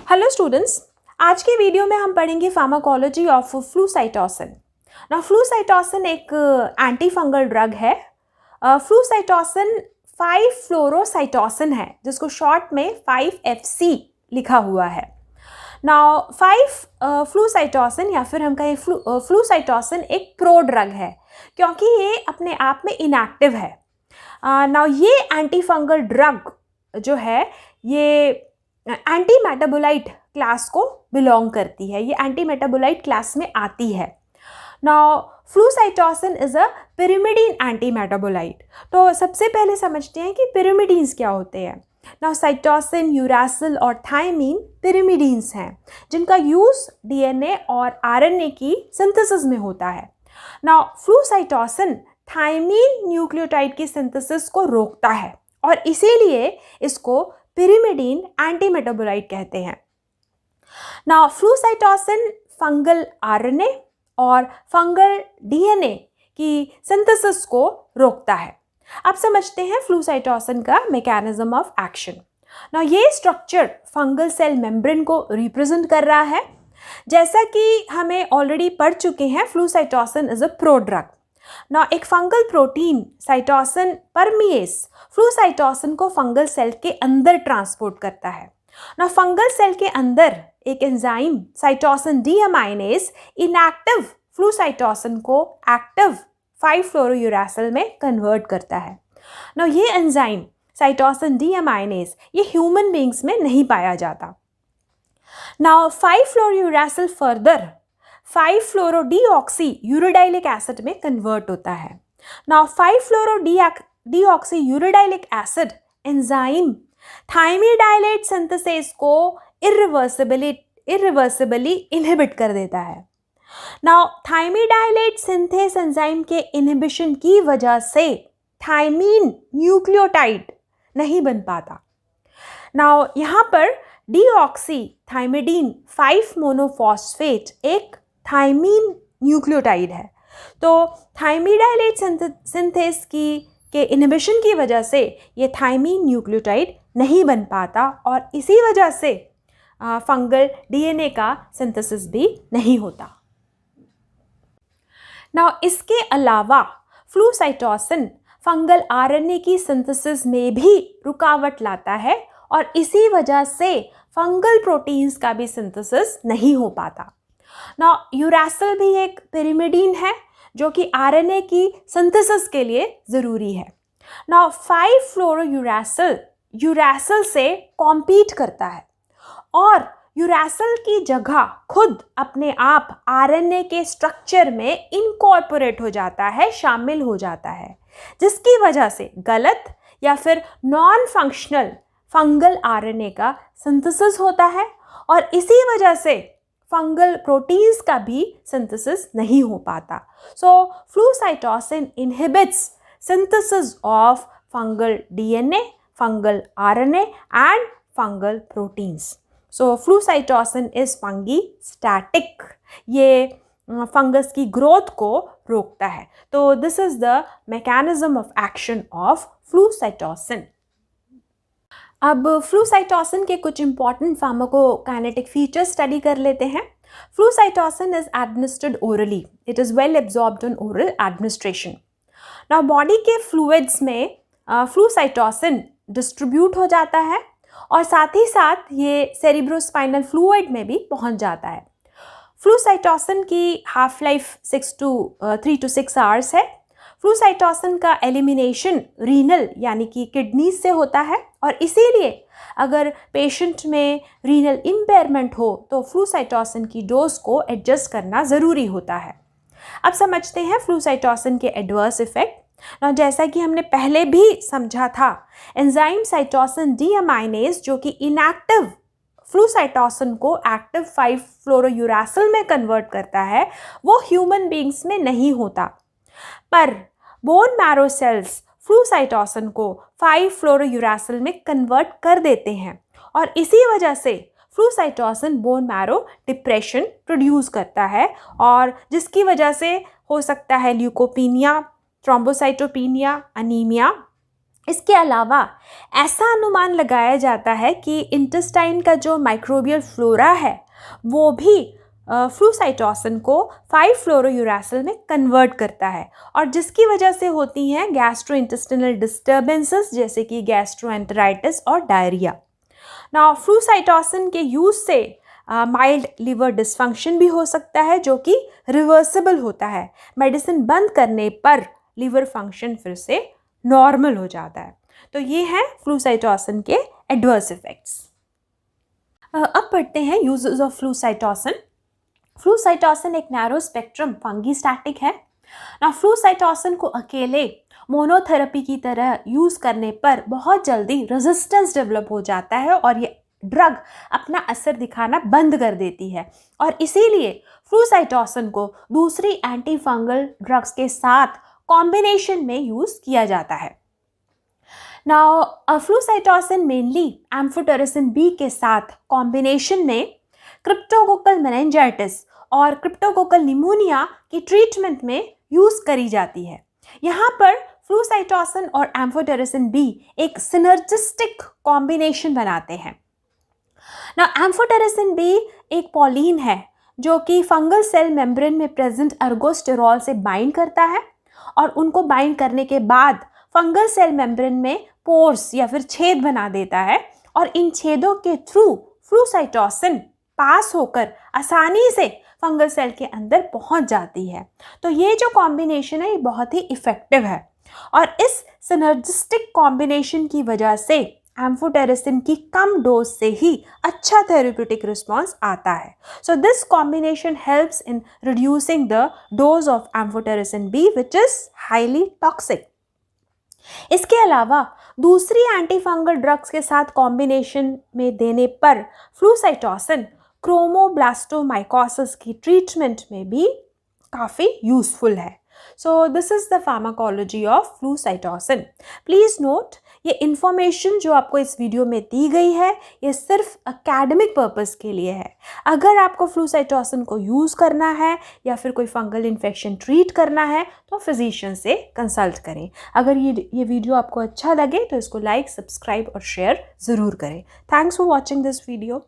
Hello students, आज के video में हम पढ़ेंगे फार्माकोलॉजी ऑफ फ्लूसाइटोसिन। ना फ्लूसाइटोसिन एक एंटी फंगल ड्रग है। फ्लूसाइटोसिन 5-फ्लोरोसाइटोसिन है, जिसको शॉर्ट में 5FC लिखा हुआ है। नाउ 5 फ्लूसाइटोसिन या फिर हम कहें फ्लूसाइटोसिन एक प्रो ड्रग है, क्योंकि ये अपने आप में इनएक्टिव है। नाउ ये एंटी फंगल ड्रग जो है ये एंटी मेटाबोलाइट क्लास को बिलोंग करती है, ये एंटी मेटाबोलाइट क्लास में आती है। Now flucytosine is a pyrimidine anti metabolite. तो सबसे पहले समझते हैं कि पिरिमिडीन्स क्या होते हैं। नाउ साइटोसिन, यूरासिल और थायमीन पिरिमिडीन्स हैं, जिनका यूज डीएनए और आरएनए की सिंथेसिस में होता है। नाउ फ्लूसाइटोसिन थायमीन न्यूक्लियोटाइड की सिंथेसिस को रोकता है और इसीलिए इसको पिरिमिडीन एंटी मेटाबोलाइट कहते हैं। नाउ फ्लूसाइटोसिन फंगल आरएनए और फंगल डीएनए की सिंथेसिस को रोकता है। अब समझते हैं फ्लूसाइटोसिन का मैकेनिज्म ऑफ एक्शन। नाउ ये स्ट्रक्चर फंगल सेल मेम्ब्रेन को रिप्रेजेंट कर रहा है। जैसा कि हमें ऑलरेडी पढ़ चुके हैं, flucytosine is a pro drug. ना एक फंगल प्रोटीन साइटोसिन परमिएस फ्लूसाइटोसिन को फंगल सेल के अंदर ट्रांसपोर्ट करता है। ना फंगल सेल के अंदर एक एंजाइम साइटोसिन डीअमाइनेज इनएक्टिव फ्लूसाइटोसिन को एक्टिव 5-फ्लोरोयूरासिल में कन्वर्ट करता है। ना ये एंजाइम साइटोसिन डीअमाइनेज ये ह्यूमन बींग्स में नहीं पाया जाता। नाउ 5-फ्लोरोयूरासिल फर्दर 5-फ्लोरोडीऑक्सी यूरिडाइलिक एसिड में कन्वर्ट होता है। नाउ 5-फ्लोरोडीऑक्सी यूरिडाइलिक एसिड एंजाइम थायमिडाइलेट सिंथेसेस को इरिवर्सिबली इनहिबिट कर देता है। नाउ थायमिडाइलेट सिंथेस एंजाइम के इनहिबिशन की वजह से थायमीन न्यूक्लियोटाइड नहीं बन पाता। नाउ यहाँ पर डीऑक्सी थायमिडीन 5 मोनोफॉस्फेट एक थायमीन न्यूक्लियोटाइड है। तो थायमिडाइलेट सिंथेस के इनहिबिशन की वजह से ये थायमीन न्यूक्लियोटाइड नहीं बन पाता और इसी वजह से फंगल डीएनए का सिंथेसिस भी नहीं होता। नाउ इसके अलावा फ्लूसाइटोसिन फंगल आरएनए की सिंथेसिस में भी रुकावट लाता है और इसी वजह से फंगल प्रोटीन्स का भी सिंथेसिस नहीं हो पाता। नाउ यूरासिल भी एक पिरिमिडीन है जो कि आरएनए की सिंथेसिस के लिए ज़रूरी है। नाउ 5-फ्लोरोयूरासिल से कॉम्पीट करता है और यूरासिल की जगह खुद अपने आप आरएनए के स्ट्रक्चर में इनकॉर्पोरेट हो जाता है, शामिल हो जाता है, जिसकी वजह से गलत या फिर नॉन फंक्शनल फंगल आरएनए का सिंथेसिस होता है और इसी वजह से फंगल प्रोटीन्स का भी सिंथेसिस नहीं हो पाता। So flucytosine inhibits synthesis of fungal DNA, fungal RNA and fungal proteins. So flucytosine is fungistatic, ये फंगस की ग्रोथ को रोकता है। तो this is the mechanism of action of flucytosine. अब फ्लूसाइटोसिन के कुछ इंपॉर्टेंट फार्माकोकाइनेटिक फीचर्स स्टडी कर लेते हैं। Flucytosine is administered orally, it is well absorbed on oral administration. Now body के फ्लूइड्स में फ्लूसाइटोसिन डिस्ट्रीब्यूट हो जाता है और साथ ही साथ ये सेरिब्रोस्पाइनल फ्लूइड में भी पहुंच जाता है। फ्लूसाइटोसिन की हाफ लाइफ 3 to 6 आवर्स है। फ्लूसाइटोसिन का एलिमिनेशन रीनल यानी कि किडनीज से होता है और इसीलिए अगर पेशेंट में रीनल इम्पेयरमेंट हो तो फ्लूसाइटोसिन की डोज को एडजस्ट करना ज़रूरी होता है। अब समझते हैं फ्लूसाइटोसिन के एडवर्स इफेक्ट। ना जैसा कि हमने पहले भी समझा था, एंजाइम साइटोसिन डीअमाइनेज जो कि इनएक्टिव फ्लूसाइटोसिन को एक्टिव 5-फ्लोरोयूरासिल में कन्वर्ट करता है, वो ह्यूमन बींग्स में नहीं होता, पर बोन मैरो सेल्स फ्लूसाइटोसिन को 5-फ्लोरोयूरासिल में कन्वर्ट कर देते हैं और इसी वजह से flucytosine bone marrow depression produce करता है और जिसकी वजह से हो सकता है ल्यूकोपीनिया, थ्रोम्बोसाइटोपीनिया, अनीमिया इसके अलावा ऐसा अनुमान लगाया जाता है कि इंटेस्टाइन का जो माइक्रोबियल फ्लोरा है वो भी फ्लूसाइटोसिन को 5-फ्लोरोयूरासिल में कन्वर्ट करता है और जिसकी वजह से होती हैं गैस्ट्रोइंटेस्टिनल डिस्टर्बेंसेस जैसे कि गैस्ट्रोएंटेराइटिस और डायरिया। नाउ फ्लूसाइटोसिन के यूज़ से माइल्ड लिवर डिसफंक्शन भी हो सकता है जो कि रिवर्सिबल होता है। मेडिसिन बंद करने पर लिवर फंक्शन फिर से नॉर्मल हो जाता है। तो ये हैं फ्लूसाइटोसिन के एडवर्स इफेक्ट्स। अब पढ़ते हैं यूजेस ऑफ फ्लूसाइटोसिन। फ्लूसाइटोसिन एक नैरो स्पेक्ट्रम फंगीस्टैटिक है ना। फ्लूसाइटोसिन को अकेले मोनोथेरेपी की तरह यूज़ करने पर बहुत जल्दी रेजिस्टेंस डेवलप हो जाता है और ये ड्रग अपना असर दिखाना बंद कर देती है और इसीलिए फ्लूसाइटोसिन को दूसरी एंटी फंगल ड्रग्स के साथ कॉम्बिनेशन में यूज़ किया जाता है। Now flucytosine mainly amphotericin B के साथ कॉम्बिनेशन में क्रिप्टोकोकल मेनिंजाइटिस और क्रिप्टोकोकल निमोनिया की ट्रीटमेंट में यूज़ करी जाती है। यहाँ पर फ्लूसाइटोसिन और एम्फोटेरिसिन बी एक सिनर्जिस्टिक कॉम्बिनेशन बनाते हैं। ना एम्फोटेरिसिन बी एक पॉलीन है जो कि फंगल सेल मेम्ब्रेन में प्रेजेंट एर्गोस्टेरॉल से बाइंड करता है और उनको बाइंड करने के बाद फंगल सेल मेम्ब्रेन में पोर्स या फिर छेद बना देता है और इन छेदों के थ्रू फ्लूसाइटोसिन पास होकर आसानी से फंगल सेल के अंदर पहुंच जाती है। तो ये जो कॉम्बिनेशन है ये बहुत ही इफ़ेक्टिव है और इस सिनर्जिस्टिक कॉम्बिनेशन की वजह से एम्फोटेरिसिन की कम डोज से ही अच्छा थेरेप्यूटिक रिस्पॉन्स आता है। So this combination helps in reducing the dose of amphotericin B which is highly toxic. इसके अलावा दूसरी एंटीफंगल ड्रग्स के साथ कॉम्बिनेशन में देने पर फ्लूसाइटोसिन क्रोमोब्लास्टोमाइकोसिस की ट्रीटमेंट में भी काफ़ी यूज़फुल है। So this is the pharmacology of flucytosine. Please note ये इन्फॉर्मेशन जो आपको इस वीडियो में दी गई है ये सिर्फ एकेडमिक पर्पस के लिए है। अगर आपको फ्लूसाइटोसिन को यूज़ करना है या फिर कोई फंगल इन्फेक्शन ट्रीट करना है तो फिजिशियन से कंसल्ट करें। अगर ये वीडियो आपको अच्छा लगे तो इसको लाइक, सब्सक्राइब और शेयर ज़रूर करें। Thanks for watching this video.